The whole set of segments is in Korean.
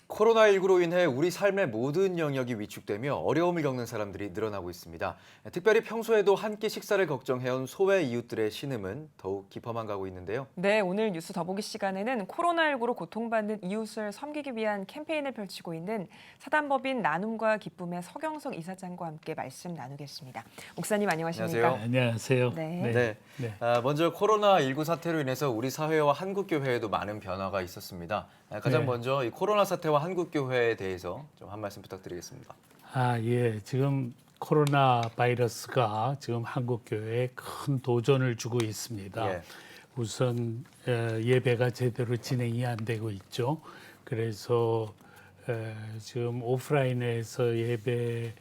코로나19로 인해 우리 삶의 모든 영역이 위축되며 어려움을 겪는 사람들이 늘어나고 있습니다. 특별히 평소에도 한 끼 식사를 걱정해온 소외 이웃들의 신음은 더욱 깊어만 가고 있는데요. 네, 오늘 뉴스 더보기 시간에는 코로나19로 고통받는 이웃을 섬기기 위한 캠페인을 펼치고 있는 사단법인 나눔과 기쁨의 서경석 이사장과 함께 말씀 나누겠습니다. 목사님 안녕하십니까? 안녕하세요. 안녕하세요. 네. 먼저 코로나19 사태로 인해서 우리 사회와 한국교회에도 많은 변화가 있었습니다. 가장 네. 먼저 이 코로나 사태와 한국교회에 대해서 좀 한 말씀 부탁드리겠습니다. 예. 지금 코로나 바이러스가 지금 한국 교회에 큰 도전을 주고 있습니다. 예. 우선 예배가 제대로 진행이 안 되고 있죠. 그래서 지금 오프라인에서 예배에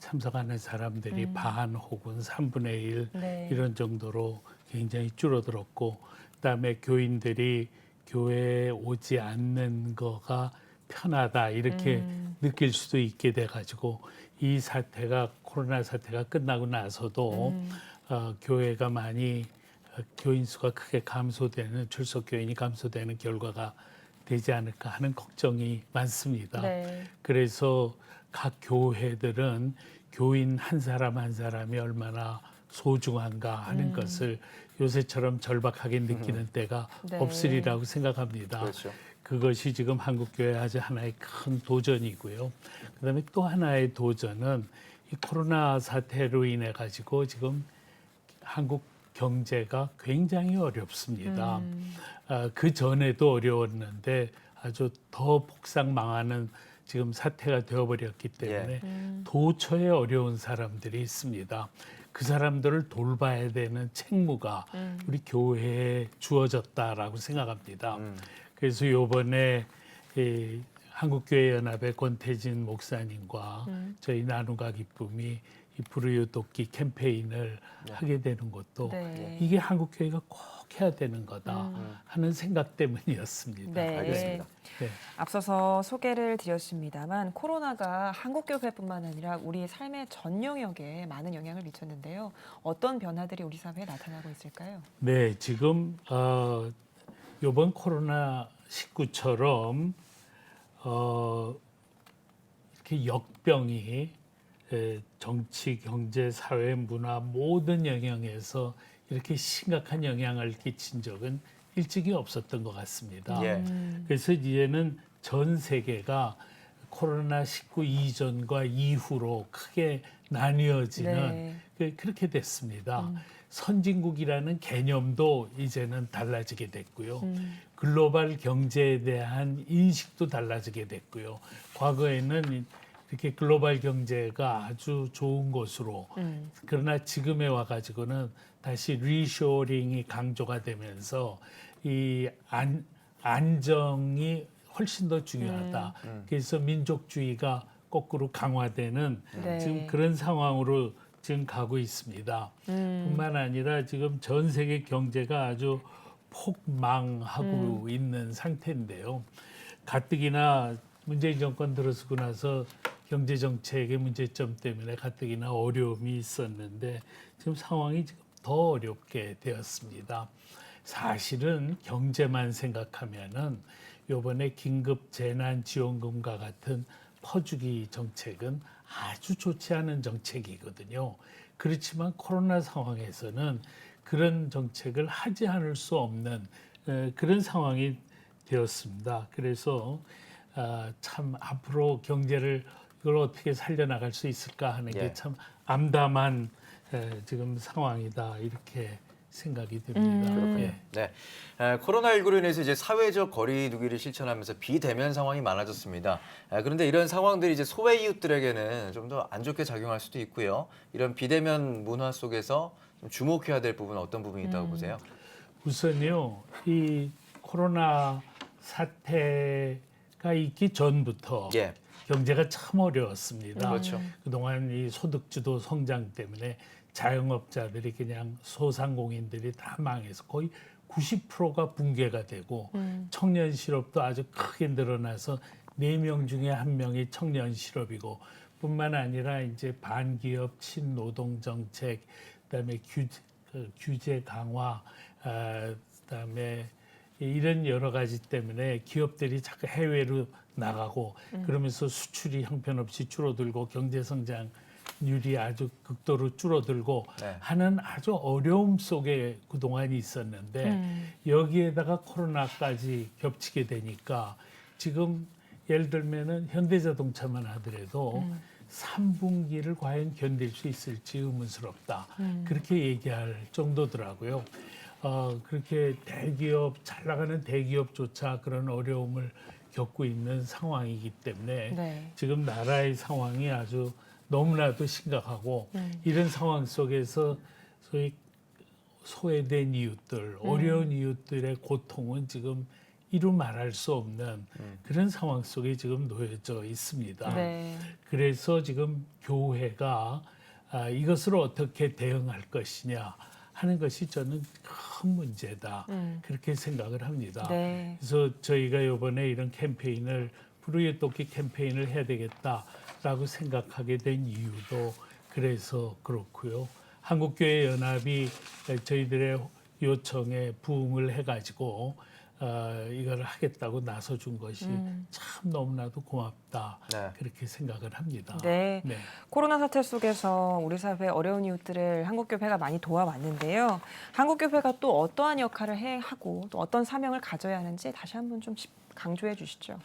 참석하는 사람들이 반 혹은 3분의 1 네. 이런 정도로 굉장히 줄어들었고, 그다음에 교인들이 교회에 오지 않는 거가 편하다 이렇게 느낄 수도 있게 돼가지고, 이 사태가 코로나 사태가 끝나고 나서도 교회가 많이 교인 수가 크게 감소되는, 출석 교인이 감소되는 결과가 되지 않을까 하는 걱정이 많습니다. 네. 그래서 각 교회들은 교인 한 사람 한 사람이 얼마나 소중한가 하는 것을 요새처럼 절박하게 느끼는 때가 네. 없으리라고 생각합니다. 그렇죠. 그것이 지금 한국교회 아주 하나의 큰 도전이고요. 그다음에 또 하나의 도전은 이 코로나 사태로 인해 가지고 지금 한국 경제가 굉장히 어렵습니다. 그 전에도 어려웠는데 아주 더 폭삭 망하는 지금 사태가 되어버렸기 때문에 도처에 어려운 사람들이 있습니다. 그 사람들을 돌봐야 되는 책무가 우리 교회에 주어졌다라고 생각합니다. 그래서 이번에 한국교회연합의 권태진 목사님과 저희 나눔과 기쁨이 이 불우이웃 돕기 캠페인을 하게 되는 것도 네. 이게 한국교회가 꼭 해야 되는 거다 하는 생각 때문이었습니다. 네. 알겠습니다. 네. 앞서서 소개를 드렸습니다만 코로나가 한국교회뿐만 아니라 우리 삶의 전 영역에 많은 영향을 미쳤는데요. 어떤 변화들이 우리 사회에 나타나고 있을까요? 네, 지금 이번 코로나 19처럼 이렇게 역병이 정치, 경제, 사회, 문화 모든 영역에서 이렇게 심각한 영향을 끼친 적은 일찍이 없었던 것 같습니다. 예. 그래서 이제는 전 세계가 코로나 19 이전과 이후로 크게 나뉘어지는 그렇게 됐습니다. 선진국이라는 개념도 이제는 달라지게 됐고요. 글로벌 경제에 대한 인식도 달라지게 됐고요. 과거에는 이렇게 글로벌 경제가 아주 좋은 것으로, 그러나 지금에 와가지고는 다시 리쇼링이 강조가 되면서 이 안정이 훨씬 더 중요하다. 그래서 민족주의가 거꾸로 강화되는 네. 지금 그런 상황으로 지금 가고 있습니다. 뿐만 아니라 지금 전 세계 경제가 아주 폭망하고 있는 상태인데요. 가뜩이나 문재인 정권 들어서고 나서 경제 정책의 문제점 때문에 가뜩이나 어려움이 있었는데 지금 상황이 지금 더 어렵게 되었습니다. 사실은 경제만 생각하면은 이번에 긴급 재난지원금과 같은 퍼주기 정책은 아주 좋지 않은 정책이거든요. 그렇지만 코로나 상황에서는 그런 정책을 하지 않을 수 없는 그런 상황이 되었습니다. 그래서 참 앞으로 경제를 이걸 어떻게 살려나갈 수 있을까 하는 게 참 암담한 지금 상황이다 이렇게 생각이 듭니다. 예. 네, 코로나19로 인해서 이제 사회적 거리두기를 실천하면서 비대면 상황이 많아졌습니다. 그런데 이런 상황들이 이제 소외 이웃들에게는 좀 더 안 좋게 작용할 수도 있고요. 이런 비대면 문화 속에서 좀 주목해야 될 부분은 어떤 부분이 있다고 보세요? 우선요, 이 코로나 사태가 있기 전부터 예. 경제가 참 어려웠습니다. 그렇죠. 그동안 이 소득주도 성장 때문에 자영업자들이 그냥 소상공인들이 다 망해서 거의 90%가 붕괴가 되고 청년 실업도 아주 크게 늘어나서 4명 중에 1명이 청년 실업이고, 뿐만 아니라 이제 반기업 친노동 정책, 그다음에 규제 강화, 그다음에 이런 여러 가지 때문에 기업들이 자꾸 해외로 나가고 그러면서 수출이 형편없이 줄어들고 경제 성장률이 아주 극도로 줄어들고 네. 하는 아주 어려움 속에 그동안 있었는데 여기에다가 코로나까지 겹치게 되니까 지금 예를 들면은 현대자동차만 하더라도 3분기를 과연 견딜 수 있을지 의문스럽다. 그렇게 얘기할 정도더라고요. 그렇게 대기업, 잘 나가는 대기업조차 그런 어려움을 겪고 있는 상황이기 때문에 네. 지금 나라의 상황이 아주 너무나도 심각하고 이런 상황 속에서 소위 소외된 이웃들, 어려운 이웃들의 고통은 지금 이루 말할 수 없는 그런 상황 속에 지금 놓여져 있습니다. 네. 그래서 지금 교회가 이것을 어떻게 대응할 것이냐 하는 것이 저는 큰 문제다. 그렇게 생각을 합니다. 네. 그래서 저희가 이번에 이런 캠페인을 불우이웃 돕기 캠페인을 해야 되겠다라고 생각하게 된 이유도 그래서 그렇고요. 한국교회연합이 저희들의 요청에 부응을 해가지고 이걸 하겠다고 나서준 것이 참 너무나도 고맙다. 네. 그렇게 생각을 합니다. 네. 코로나 사태 속에서 우리 사회의 어려운 이웃들을 한국교회가 많이 도와왔는데요. 한국교회가 또 어떠한 역할을 해야 하고 또 어떤 사명을 가져야 하는지 다시 한번 좀 강조해 주시죠.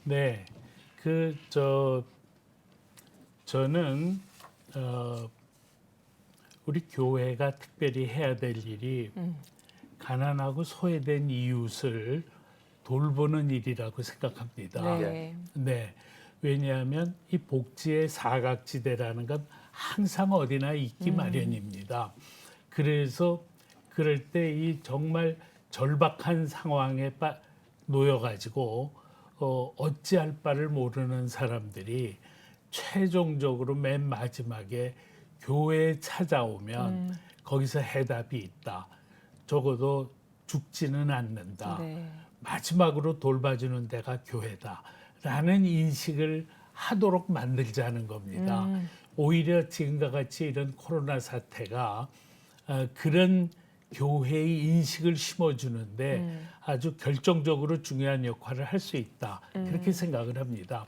네, 저는 우리 교회가 특별히 해야 될 일이 가난하고 소외된 이웃을 돌보는 일이라고 생각합니다. 네. 네, 왜냐하면 이 복지의 사각지대라는 건 항상 어디나 있기 마련입니다. 그래서 그럴 때 이 정말 절박한 상황에 놓여가지고 어찌할 바를 모르는 사람들이 최종적으로 맨 마지막에 교회에 찾아오면 거기서 해답이 있다. 적어도 죽지는 않는다. 네. 마지막으로 돌봐주는 데가 교회다라는 인식을 하도록 만들자는 겁니다. 오히려 지금과 같이 이런 코로나 사태가 그런 교회의 인식을 심어주는데 아주 결정적으로 중요한 역할을 할 수 있다. 그렇게 생각을 합니다.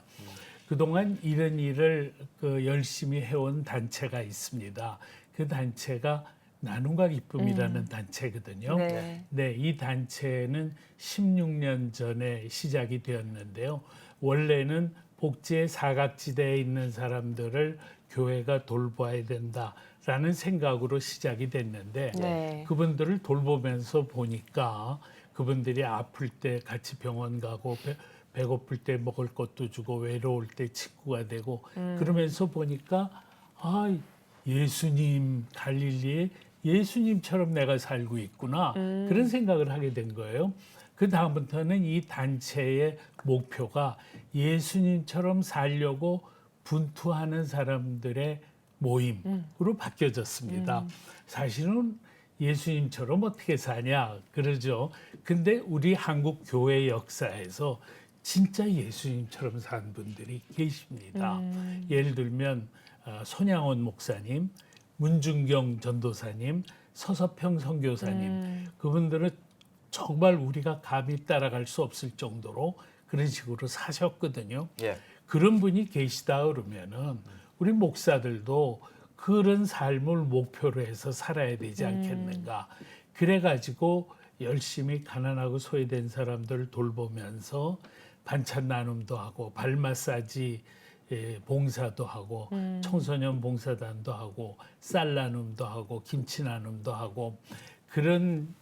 그동안 이런 일을 열심히 해온 단체가 있습니다. 그 단체가 나눔과 기쁨이라는 단체거든요. 네. 네, 이 단체는 16년 전에 시작이 되었는데요. 원래는 복지의 사각지대에 있는 사람들을 교회가 돌봐야 된다라는 생각으로 시작이 됐는데 네. 그분들을 돌보면서 보니까 그분들이 아플 때 같이 병원 가고 배고플 때 먹을 것도 주고 외로울 때 친구가 되고 그러면서 보니까 예수님 갈릴리에 예수님처럼 내가 살고 있구나 그런 생각을 하게 된 거예요. 그 다음부터는 이 단체의 목표가 예수님처럼 살려고 분투하는 사람들의 모임으로 바뀌어졌습니다. 사실은 예수님처럼 어떻게 사냐 그러죠. 근데 우리 한국 교회 역사에서 진짜 예수님처럼 산 분들이 계십니다. 예를 들면 손양원 목사님, 문중경 전도사님, 서서평 선교사님 그분들은 정말 우리가 감히 따라갈 수 없을 정도로 그런 식으로 사셨거든요. 예. 그런 분이 계시다 그러면은 우리 목사들도 그런 삶을 목표로 해서 살아야 되지 않겠는가. 그래가지고 열심히 가난하고 소외된 사람들을 돌보면서 반찬 나눔도 하고 발 마사지 봉사도 하고 청소년 봉사단도 하고 쌀 나눔도 하고 김치 나눔도 하고 그런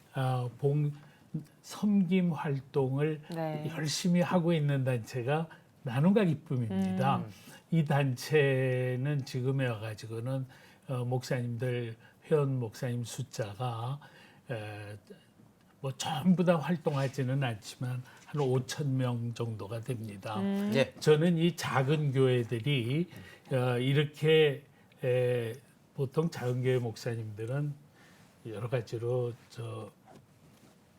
섬김 활동을 네. 열심히 하고 있는 단체가 나눔과 기쁨입니다. 이 단체는 지금에 와가지고는 목사님들 회원 목사님 숫자가 뭐 전부 다 활동하지는 않지만 한 5천 명 정도가 됩니다. 예. 저는 이 작은 교회들이 이렇게 보통 작은 교회 목사님들은 여러 가지로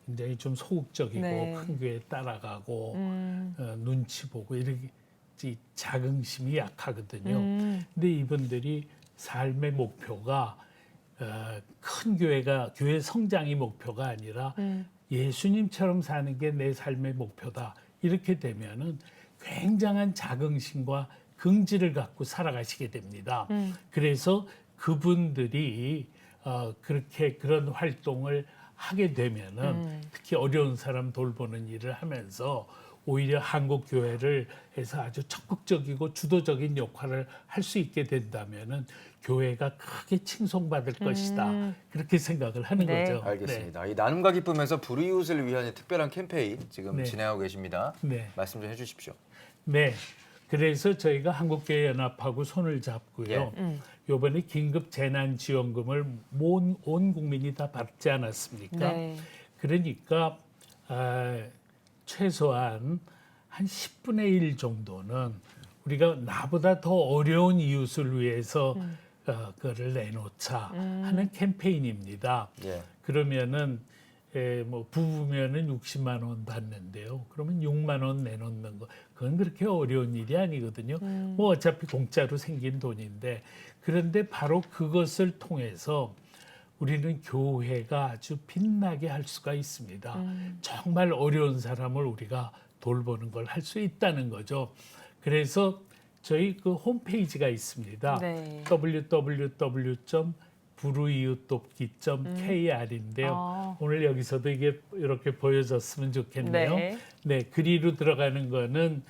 굉장히 좀 소극적이고 네. 큰 교회 따라가고 눈치 보고 이렇게 자긍심이 약하거든요. 근데 이분들이 삶의 목표가 큰 교회 성장이 목표가 아니라 예수님처럼 사는 게 내 삶의 목표다. 이렇게 되면은 굉장한 자긍심과 긍지를 갖고 살아가시게 됩니다. 그래서 그분들이 그렇게 그런 활동을 하게 되면은 특히 어려운 사람 돌보는 일을 하면서 오히려 한국 교회를 해서 아주 적극적이고 주도적인 역할을 할 수 있게 된다면은 교회가 크게 칭송받을 것이다. 그렇게 생각을 하는 네. 거죠. 알겠습니다. 이 나눔과 기쁨에서 불이웃을 위한 특별한 캠페인 지금 네. 진행하고 계십니다. 네. 말씀 좀 해주십시오. 네. 그래서 저희가 한국교회연합하고 손을 잡고요. 이번에 긴급 재난지원금을 온 국민이 다 받지 않았습니까? 네. 그러니까 최소한 한 10분의 1 정도는 우리가 나보다 더 어려운 이웃을 위해서 그거를 내놓자 하는 캠페인입니다. 예. 그러면은 뭐 부부면은 60만 원 받는데요. 그러면 6만 원 내놓는 거 그건 그렇게 어려운 일이 아니거든요. 뭐 어차피 공짜로 생긴 돈인데 그런데 바로 그것을 통해서 우리는 교회가 아주 빛나게 할 수가 있습니다. 정말 어려운 사람을 우리가 돌보는 걸 할 수 있다는 거죠. 그래서 저희 그 홈페이지가 있습니다. 네. www.불우이웃돕기.kr인데요. 오늘 여기서도 이게 이렇게 보여졌으면 좋겠네요. 네. 네, 그리로 들어가는 거는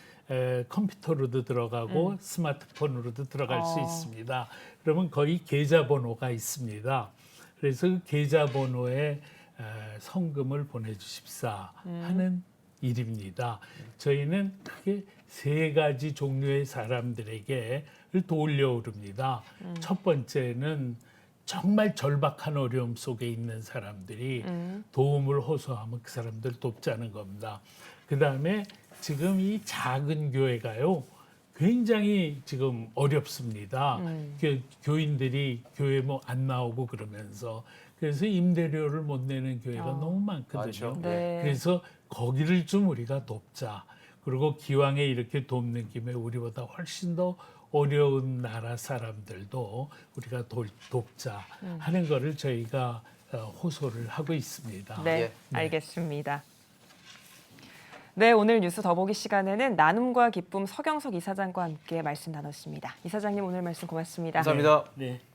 컴퓨터로도 들어가고 스마트폰으로도 들어갈 수 있습니다. 그러면 거기 계좌번호가 있습니다. 그래서 그 계좌번호에 성금을 보내주십사 하는 일입니다. 저희는 크게 3가지 종류의 사람들에게 도울려오릅니다. 첫 번째는 정말 절박한 어려움 속에 있는 사람들이 도움을 호소하면 그 사람들 돕자는 겁니다. 그다음에 지금 이 작은 교회가요. 굉장히 지금 어렵습니다. 교인들이 교회 뭐 안 나오고 그러면서 그래서 임대료를 못 내는 교회가 너무 많거든요. 많죠. 네. 그래서 거기를 좀 우리가 돕자. 그리고 기왕에 이렇게 돕는 김에 우리보다 훨씬 더 어려운 나라 사람들도 우리가 돕자 하는 거를 저희가 호소를 하고 있습니다. 네, 예. 알겠습니다. 네, 오늘 뉴스 더보기 시간에는 나눔과 기쁨 서경석 이사장과 함께 말씀 나눴습니다. 이사장님 오늘 말씀 고맙습니다. 감사합니다. 네.